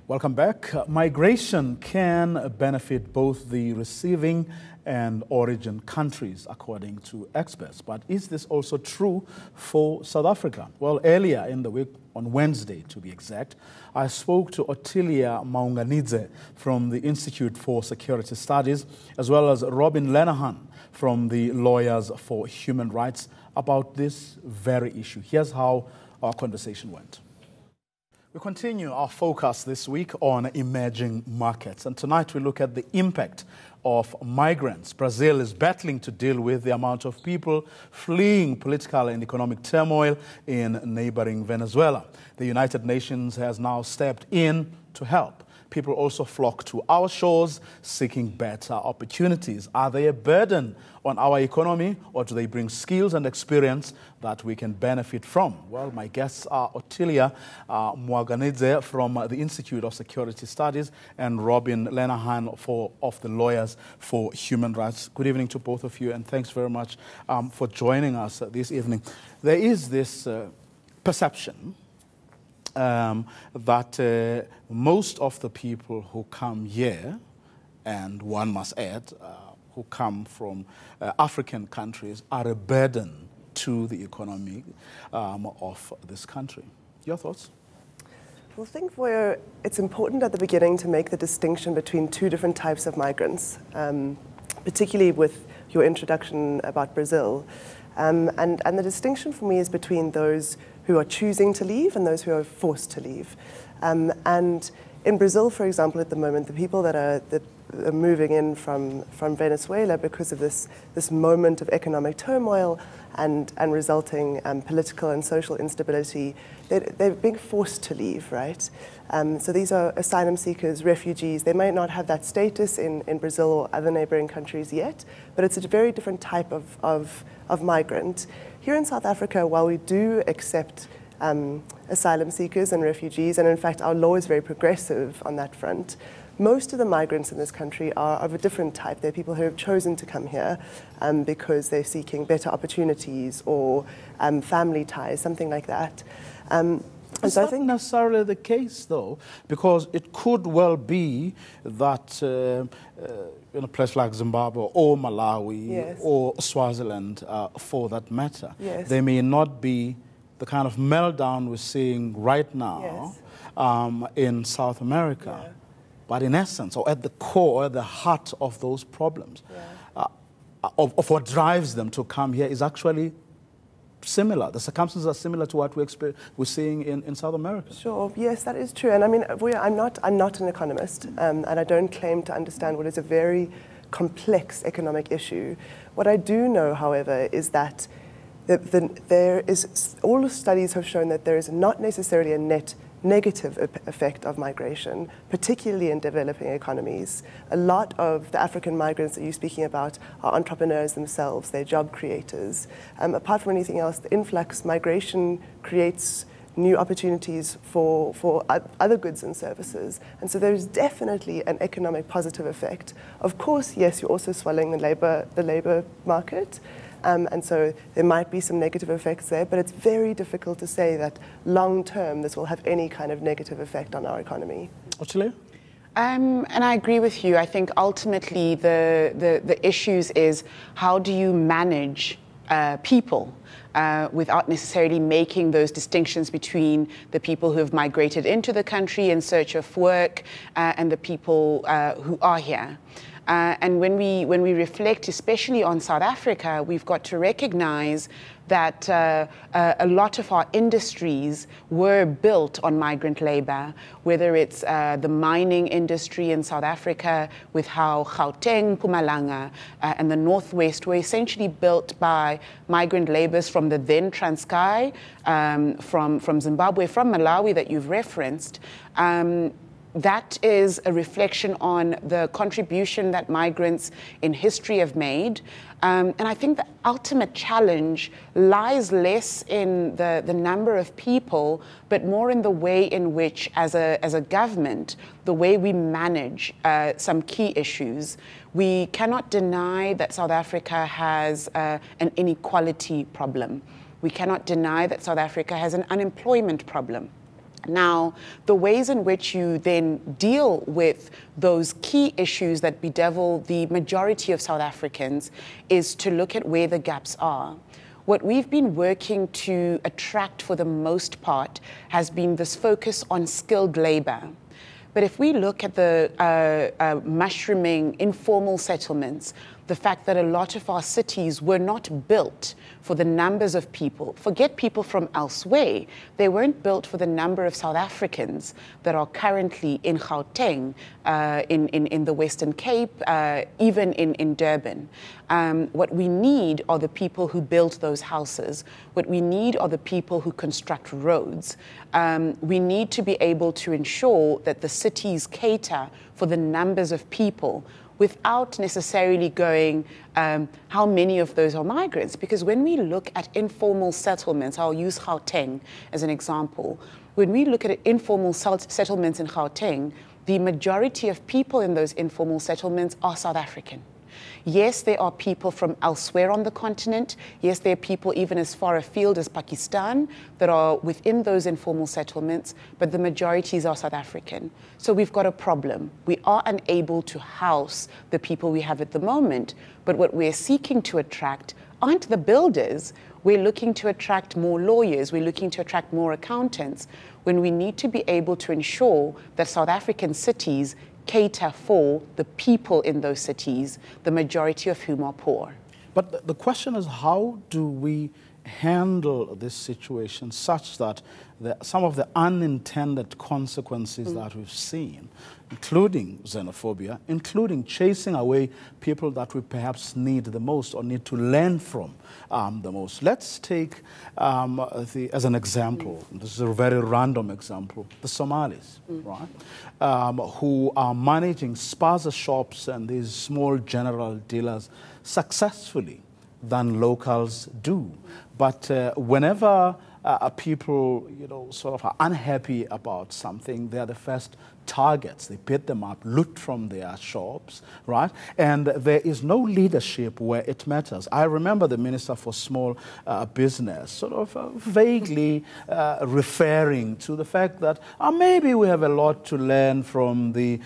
Welcome back. Migration can benefit both the receiving and origin countries, according to experts. But is this also true for South Africa? Well, earlier in the week, on Wednesday to be exact, I spoke to Ottilia Maunganidze from the Institute for Security Studies, as well as Lenahan from the Lawyers for Human Rights about this very issue. Here's how our conversation went. We continue our focus this week on emerging markets, and tonight we look at the impact of migrants. Brazil is battling to deal with the amount of people fleeing political and economic turmoil in neighboring Venezuela. The United Nations has now stepped in to help. People also flock to our shores seeking better opportunities. Are they a burden on our economy, or do they bring skills and experience that we can benefit from? Well, my guests are Ottilia Maunganidze from the Institute of Security Studies and Lenahan of the Lawyers for Human Rights. Good evening to both of you, and thanks very much for joining us this evening. There is this perception that most of the people who come here, and one must add, who come from African countries, are a burden to the economy of this country. Your thoughts? Well, I think it's important at the beginning to make the distinction between two different types of migrants, particularly with your introduction about Brazil. And the distinction for me is between those who are choosing to leave and those who are forced to leave. And in Brazil, for example, at the moment, the people that are moving in from Venezuela because of this moment of economic turmoil and resulting political and social instability, they're being forced to leave, right? So these are asylum seekers, refugees. They might not have that status in Brazil or other neighboring countries yet, but it's a very different type of migrant. Here in South Africa, while we do accept asylum seekers and refugees, and in fact our law is very progressive on that front, most of the migrants in this country are of a different type. They're people who have chosen to come here because they're seeking better opportunities or family ties, something like that. It's not necessarily the case, though, because it could well be that in a place like Zimbabwe or Malawi, yes, or Swaziland, for that matter, yes, there may not be the kind of meltdown we're seeing right now, yes, in South America. Yeah. But in essence, or at the core, at the heart of those problems, yeah, of what drives them to come here is actually similar. The circumstances are similar to what we're seeing in South America. Sure, yes, that is true. And I mean, I'm not an economist, and I don't claim to understand what is a very complex economic issue. What I do know, however, is that all the studies have shown that there is not necessarily a net negative effect of migration, particularly in developing economies. A lot of the African migrants that you're speaking about are entrepreneurs themselves, they're job creators. Apart from anything else, the influx migration creates new opportunities for other goods and services. And so there's definitely an economic positive effect. Of course, yes, you're also swelling the labor market. And so there might be some negative effects there, but it's very difficult to say that long-term this will have any kind of negative effect on our economy. Ottilia? And I agree with you. I think ultimately the issues is how do you manage people without necessarily making those distinctions between the people who have migrated into the country in search of work and the people who are here. And when we reflect, especially on South Africa, we've got to recognize that a lot of our industries were built on migrant labor, whether it's the mining industry in South Africa, with how Gauteng, Mpumalanga, and the Northwest were essentially built by migrant laborers from the then Transkei, from Zimbabwe, from Malawi that you've referenced. That is a reflection on the contribution that migrants in history have made. And I think the ultimate challenge lies less in the number of people, but more in the way in which, as a government, the way we manage some key issues. We cannot deny that South Africa has an inequality problem. We cannot deny that South Africa has an unemployment problem. Now, the ways in which you then deal with those key issues that bedevil the majority of South Africans is to look at where the gaps are. What we've been working to attract for the most part has been this focus on skilled labor. But if we look at the mushrooming informal settlements, the fact that a lot of our cities were not built for the numbers of people, forget people from elsewhere, they weren't built for the number of South Africans that are currently in Gauteng, in the Western Cape, even in Durban. What we need are the people who build those houses. What we need are the people who construct roads. We need to be able to ensure that the cities cater for the numbers of people without necessarily going, how many of those are migrants? Because when we look at informal settlements, I'll use Gauteng as an example. When we look at informal settlements in Gauteng, the majority of people in those informal settlements are South African. Yes, there are people from elsewhere on the continent. Yes, there are people even as far afield as Pakistan that are within those informal settlements, but the majorities are South African. So we've got a problem. We are unable to house the people we have at the moment, but what we're seeking to attract aren't the builders. We're looking to attract more lawyers. We're looking to attract more accountants, when we need to be able to ensure that South African cities cater for the people in those cities, the majority of whom are poor. But the question is, how do we handle this situation such that some of the unintended consequences that we've seen, including xenophobia, including chasing away people that we perhaps need the most or need to learn from the most. Let's take, as an example, this is a very random example, the Somalis, right, who are managing spaza shops and these small general dealers successfully than locals do. But whenever people, sort of are unhappy about something, they are the first targets. They beat them up, loot from their shops, right? And there is no leadership where it matters. I remember the Minister for Small Business sort of vaguely referring to the fact that maybe we have a lot to learn from the,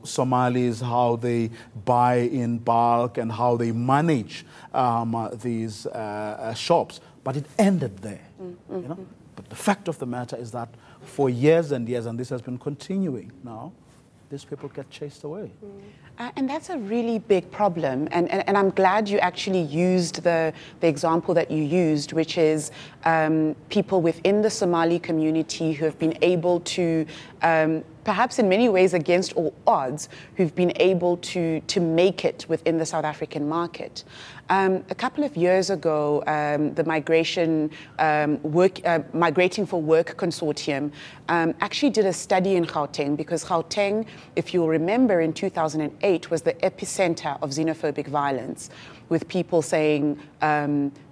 Somalis, how they buy in bulk and how they manage these shops. But it ended there, But the fact of the matter is that for years and years, and this has been continuing now, these people get chased away. And that's a really big problem. And I'm glad you actually used the example that you used, which is people within the Somali community who have been able to, perhaps in many ways against all odds, who've been able to make it within the South African market. A couple of years ago, the Migrating for Work Consortium actually did a study in Gauteng, because Gauteng, if you'll remember, in 2008 was the epicenter of xenophobic violence, with people saying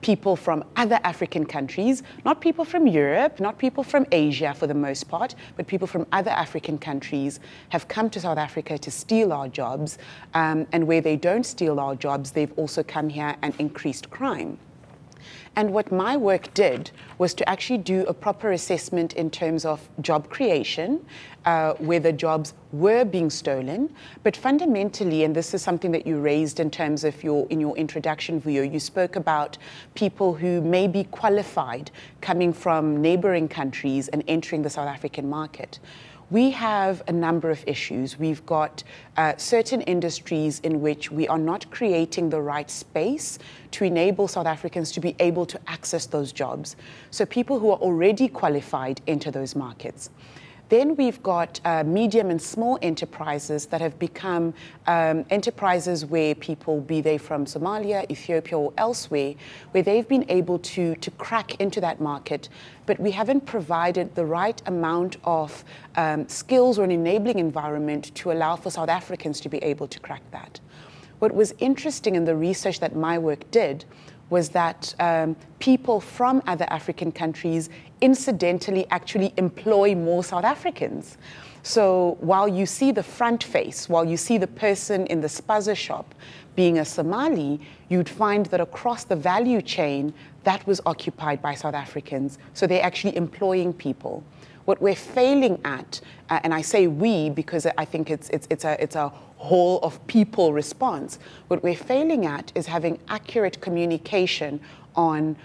people from other African countries, not people from Europe, not people from Asia for the most part, but people from other African countries have come to South Africa to steal our jobs, and where they don't steal our jobs, they've also come here and increased crime. And what my work did was to actually do a proper assessment in terms of job creation, where the jobs were being stolen. But fundamentally, and this is something that you raised in terms of in your introduction, Vuyo, you spoke about people who may be qualified coming from neighboring countries and entering the South African market. We have a number of issues. We've got certain industries in which we are not creating the right space to enable South Africans to be able to access those jobs. So people who are already qualified enter those markets. Then we've got medium and small enterprises that have become enterprises where people, be they from Somalia, Ethiopia, or elsewhere, where they've been able to crack into that market, but we haven't provided the right amount of skills or an enabling environment to allow for South Africans to be able to crack that. What was interesting in the research that my work did was that people from other African countries incidentally actually employ more South Africans. So while you see the front face, while you see the person in the spaza shop being a Somali, you'd find that across the value chain, that was occupied by South Africans. So they're actually employing people. What we're failing at, and I say we because I think it's a whole of people response. What we're failing at is having accurate communication on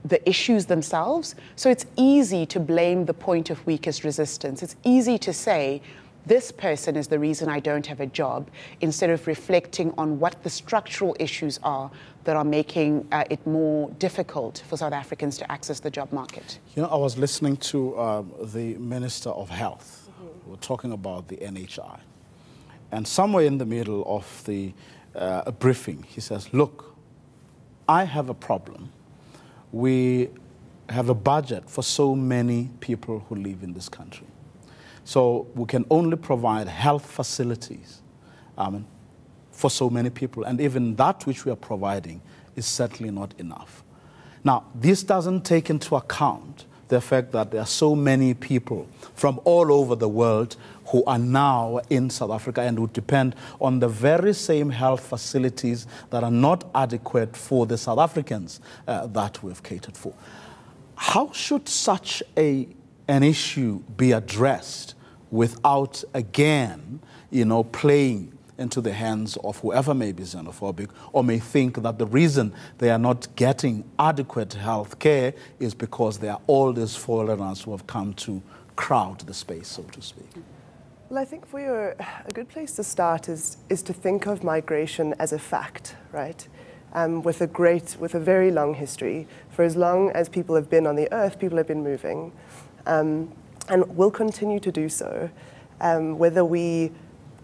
the issues themselves. So it's easy to blame the point of weakest resistance. It's easy to say, this person is the reason I don't have a job, instead of reflecting on what the structural issues are that are making it more difficult for South Africans to access the job market. You know, I was listening to the Minister of Health. We were talking about the NHI. And somewhere in the middle of the briefing, he says, look, I have a problem. We have a budget for so many people who live in this country. So we can only provide health facilities for so many people. And even that which we are providing is certainly not enough. Now, this doesn't take into account the fact that there are so many people from all over the world who are now in South Africa and who depend on the very same health facilities that are not adequate for the South Africans that we've catered for. How should such an issue be addressed without, again, playing into the hands of whoever may be xenophobic or may think that the reason they are not getting adequate health care is because there are all these foreigners who have come to crowd the space, so to speak? Well, I think a good place to start is to think of migration as a fact, right? With a very long history. For as long as people have been on the earth, people have been moving, and will continue to do so. Whether we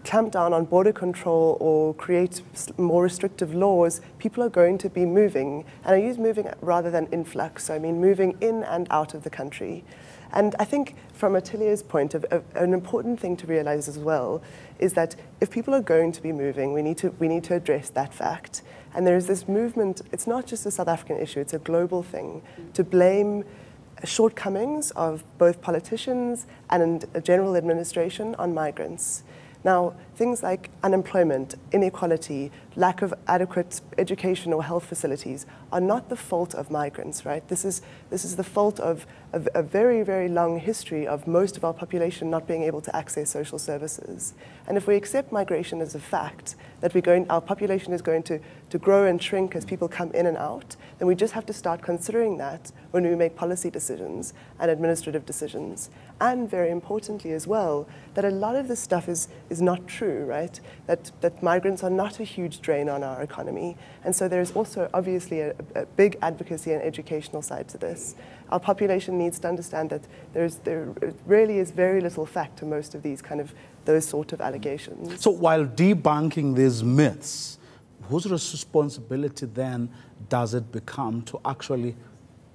clamp down on border control or create more restrictive laws, people are going to be moving. And I use moving rather than influx. So I mean moving in and out of the country. And I think from Ottilia's point, an important thing to realize as well is that if people are going to be moving, we need to address that fact. And there is this movement, it's not just a South African issue, it's a global thing, to blame shortcomings of both politicians and a general administration on migrants. Now, things like unemployment, inequality, lack of adequate education or health facilities are not the fault of migrants, right? This is the fault of a very, very long history of most of our population not being able to access social services. And if we accept migration as a fact, that our population is going to grow and shrink as people come in and out, then we just have to start considering that when we make policy decisions and administrative decisions. And very importantly as well, that a lot of this stuff is not true, right? That migrants are not a huge drain on our economy. And so there's also obviously a big advocacy and educational side to this. Our population needs to understand that there really is very little fact to most of those sort of allegations. So while debunking these myths, whose responsibility then does it become to actually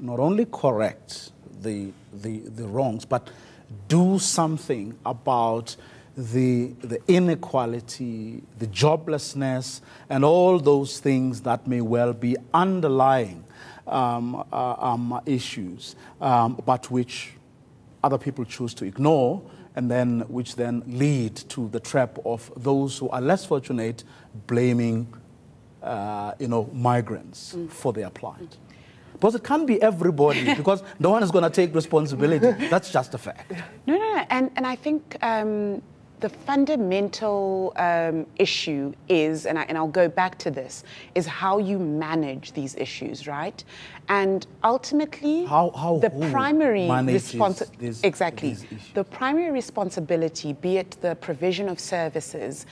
not only correct the wrongs, but do something about the inequality, the joblessness, and all those things that may well be underlying issues, but which other people choose to ignore, and which then lead to the trap of those who are less fortunate blaming, migrants for their plight. Because it can't be everybody, because no one is going to take responsibility. That's just a fact. No. And I think the fundamental issue is, and I'll go back to this, is how you manage these issues, right? And ultimately, the primary the primary responsibility, be it the provision of services,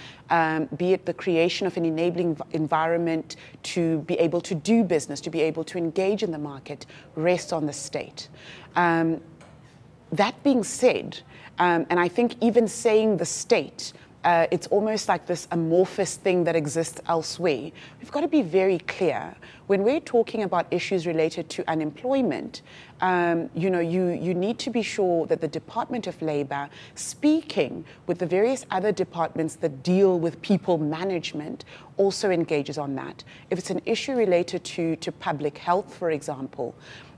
be it the creation of an enabling environment to be able to do business, to be able to engage in the market, rests on the state. That being said, and I think even saying the state, it's almost like this amorphous thing that exists elsewhere. We've got to be very clear. When we're talking about issues related to unemployment, you need to be sure that the Department of Labour, speaking with the various other departments that deal with people management, also engages on that. If it's an issue related to public health, for example,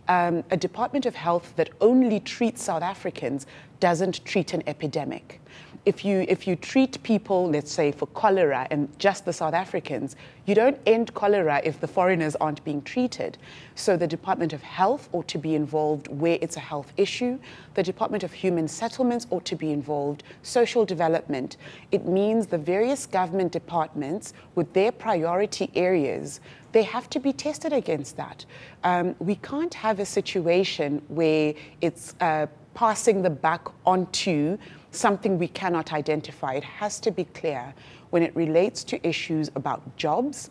a Department of Health that only treats South Africans doesn't treat an epidemic. if you treat people, let's say, for cholera and just the South Africans, you don't end cholera if the foreigners aren't being treated. So the Department of Health ought to be involved where it's a health issue. The Department of Human Settlements ought to be involved. Social development. It means the various government departments with their priority areas, they have to be tested against that. We can't have a situation where it's passing the buck onto something we cannot identify. It has to be clear. When it relates to issues about jobs,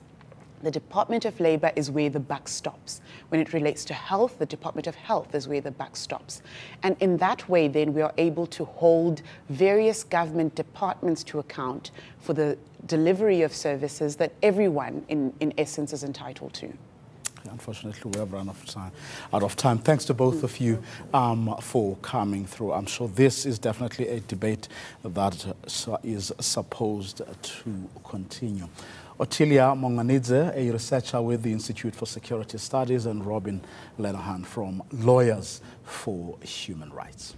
the Department of Labor is where the buck stops. When it relates to health, the Department of Health is where the buck stops. And in that way, then, we are able to hold various government departments to account for the delivery of services that everyone, in essence, is entitled to. Unfortunately, we have run out of time. Thanks to both of you for coming through. I'm sure this is definitely a debate that is supposed to continue. Ottilia Maunganidze, a researcher with the Institute for Security Studies, and Lenahan from Lawyers for Human Rights.